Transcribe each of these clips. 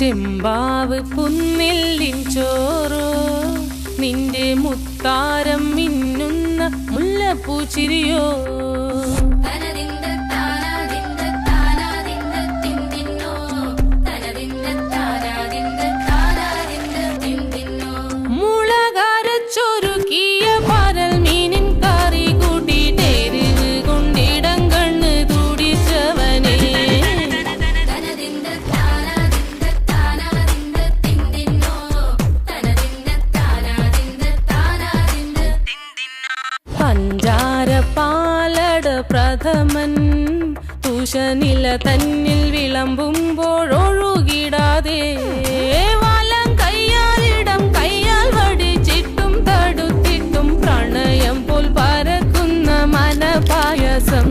ചെമ്പാവ് പുന്നെല്ലിൻ ചോറോ നിന്റെ മുത്താരം മിന്നുന്ന മുല്ലപ്പൂച്ചിരിയോ മുളകരച്ചൊരുക്കിയ പരൽ മീനിൻ കറി കൂട്ടിയിട്ടെരിവ് കൊണ്ടിടം കണ്ണ് തുടിച്ചവനേ പഞ്ചാര പാലട പ്രഥമൻ തുഷനില തന്നിൽ വിളമ്പുമ്പോഴൊഴുകിടാതെ വലം കയ്യാലിടം കയ്യാൽ വടിച്ചിട്ടും തടുത്തിട്ടും പ്രണയം പോൽ പരക്കുന്ന മനപായസം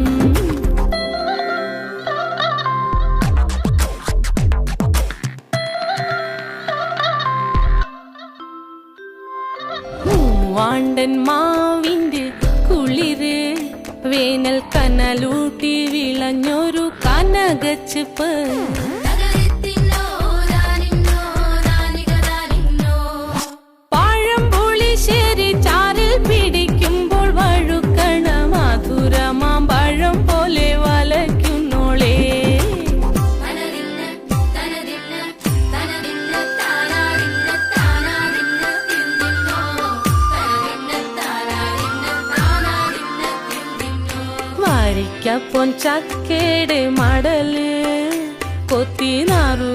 മൂവാണ്ടൻ മാവിന്റെ കുളിര് വേനൽ കനലൂട്ടി വിളഞ്ഞൊരു കനകച്ചിപ്പ് പഴംപുളിശ്ശേരി ചാറിൽ പിടിക്കുമ്പോൾ വഴുക്കണ മധുരമാം പഴം പോലെ വലയ്ക്കുന്നോളേ വരിക്കപ്പൊൻ ചക്കയുടെ മടല് കൊത്തി നാറു